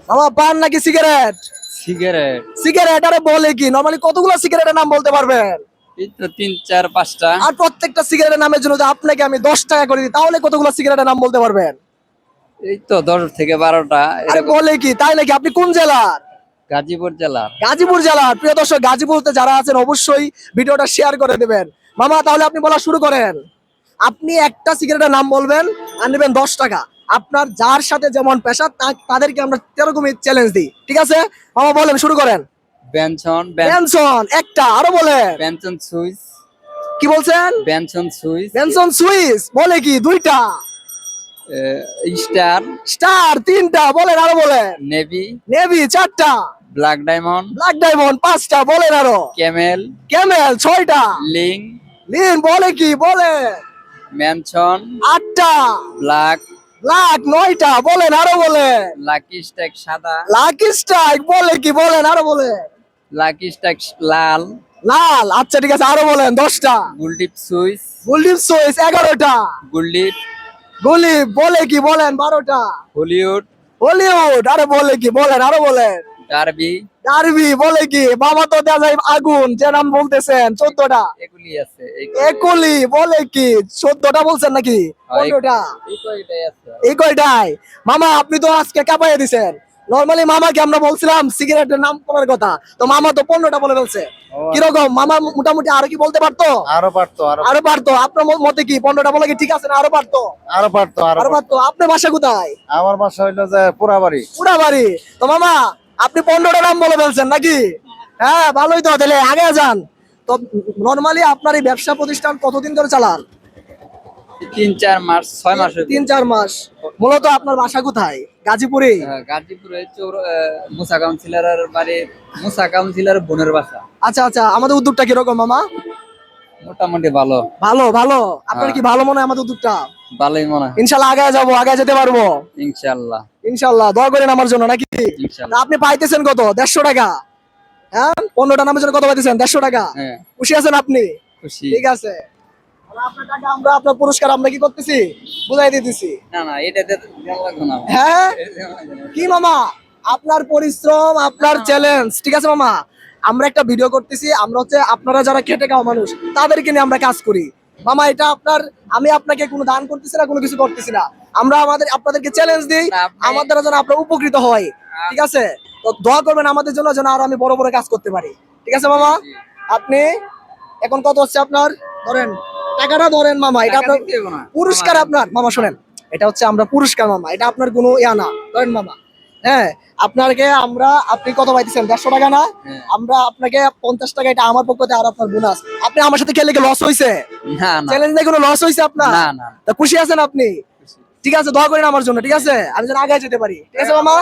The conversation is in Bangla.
মামা পান নাকি সিগারেট? সিগারেট সিগারেট আরে বলে কি, নরমালি কতগুলো সিগারেটের নাম বলতে পারবেন? এই তো 3 4 5টা। আর প্রত্যেকটা সিগারেটের নামের জন্য যদি আপনাকে আমি 10 টাকা করে দিই তাহলে কতগুলো সিগারেটের নাম বলতে পারবেন? এই তো 10 থেকে 12টা আরে এরকম। বলে কি, তাই নাকি? আপনি কোন জেলার? গাজীপুর জেলার। গাজীপুর জেলার। প্রিয় দর্শক, গাজীপুরতে যারা আছেন অবশ্যই ভিডিওটা শেয়ার করে দেবেন। মামা তাহলে আপনি বলা শুরু করেন। আপনি একটা সিগারেটের নাম বলবেন আর নেবেন 10 টাকা। আপনার যার সাথে যেমন পেশা তাদেরকে আমরা সেরকমই চ্যালেঞ্জ দিই, ঠিক আছে? মামা বলেন, শুরু করেন। বেনসন বেনসন একটা, আরো বলেন। Benson Swiss. কি বলছেন? Benson Swiss. বেনসন সুইস বলে কি, দুইটা। স্টার। স্টার তিনটা, বলেন আরো বলেন। নেভি। নেভি চারটা। Black diamond. ব্ল্যাক ডায়মন্ড পাঁচটা, বলেন আরো। ক্যামেল। ক্যামেল ছয়টা। লিং। লিন বলে কি, বলেন। ম্যানসন। আটটা। ব্ল্যাক। ব্ল্যাক নয়টা, বলেন আরো বলেন। লাকি স্ট্যাক সাদা। লাকি স্ট্রাইক বলে কি, বলেন আরো বলেন। লাকি স্ট্যাক লাল। লাল আচ্ছা ঠিক আছে, আরো বলেন 10টা। গুলডিপ সুইস। গোল্ডিপ সুইস 11টা। গুলডিপ। গুলি বলে কি, বলেন 12টা। হলিউড। হলিউড আরে বলে কি, বলেন আরো বলেন। ডার্বি। ডার্বি বলে কি, বাবা তো দেখা যায় আগুন, যে নাম বলতেছেন 14টা। এগুলি আছে। একলি বলে কি, 14টা বলছেন নাকি? 15টা। এই কয়টাই আছে। এই কয়টাই? মামা আপনি তো আজকে কাঁপাইয়া দিছেন। নরমালি মামাকে আমরা বলছিলাম সিগারেটের নাম করার কথা, তো মামা তো 15টা বলে ফেলছে। কিরকম মামা, মোটামুটি আরো কি বলতে পারতো? আরো পারতো আরো পারতো? আপনার মতে কি 15টা বলে কি ঠিক আছে না আরো পারতো? আরো পারতো আরো পারতো। আপনার বাসা কোথায়? আমার বাসা হইলো যে পুরাবাড়ি। পুরা বাড়ি। তো মামা আপনি 15টা নাম বলে ফেলছেন নাকি? হ্যাঁ ভালোই তো, তাহলে আগে যান। তো নরমালি আপনার এই ব্যবসা প্রতিষ্ঠান কতদিন ধরে চালান? 3 4 মাস 6 মাস হয়েছে। 3 4 মাস। মূলত আপনার বাসা কোথায়? গাজীপুরে? গাজীপুরে মুসা কাউন্সিলরের বাড়ি। মুসা কাউন্সিলর বোনের বাসা। আচ্ছা আচ্ছা, আমাদের উদ্যোগটা কিরকম মামা? মোটামুটি ভালো। ভালো ভালো। আপনার কি ভালো মনে হয় আমাদের উদ্যোগটা? ভালোই মনে হয়। ইনশাল্লাহ আগে যাবো, আগে যেতে পারবো ইনশাল্লাহ। ইনশাল্লাহ। দোয়া করেন আমার জন্য নাকি? ইনশাল্লাহ। তা আপনি পাইতেছেন কত? 150 টাকা। হ্যাঁ 15টা নামের জন্য কত পাইতেছেন? 150 টাকা। হ্যাঁ খুশি আছেন আপনি? খুশি। ঠিক আছে। তাহলে আপনার টাকা আমরা, আপনার পুরস্কার আমরা কি করতেছি, বুঝাই দিতেছি। না না এটাতে দেওয়া লাগবে না। হ্যাঁ কি মামা, আপনার পরিশ্রম, আপনার চ্যালেঞ্জ, ঠিক আছে মামা? আমরা একটা ভিডিও করতেছি, আমরা হচ্ছে আপনারা যারা খেটে খাওয়া মানুষ তাদেরকে নিয়ে আমরা কাজ করি। মামা এটা আপনার, আমি আপনাকে কোনো দান করতেছি না, কোনো কিছু করতেছি না। আমরা আপনাদেরকে চ্যালেঞ্জ দিই, না, আপনি- আমার দ্বারা যেন আপনারা উপকৃত হয়, ঠিক আছে? তো দোয়া করবেন আমাদের জন্য, যেন আরো আমি বড় বড় কাজ করতে পারি, ঠিক আছে মামা? আপনি এখন কত হচ্ছে আপনার, ধরেন টাকাটা ধরেন মামা, এটা আপনার টাকা দিতে হবে না। পুরস্কার। আপনার মামা শোনেন, এটা হচ্ছে আমরা পুরস্কার মামা, এটা আপনার কোনো ইয়া না, ধরেন মামা। হ্যাঁ আপনাকে আমরা, আপনি কত পাইতেছেন? 150 টাকা না? হ্যাঁ। আমরা আপনাকে 50 টাকা, এটা আমার পক্ষ থেকে আর আপনার বোনাস। আপনি আমার সাথে খেলে কি লস হয়েছে? না না চ্যালেঞ্জ নিয়ে কোনো লস হয়েছে আপনার? না না। তা খুশি আছেন আপনি? ঠিক আছে, দোয়া করেন আমার জন্য, ঠিক আছে? আমি যেন আগে যেতে পারি, ঠিক আছে মামা?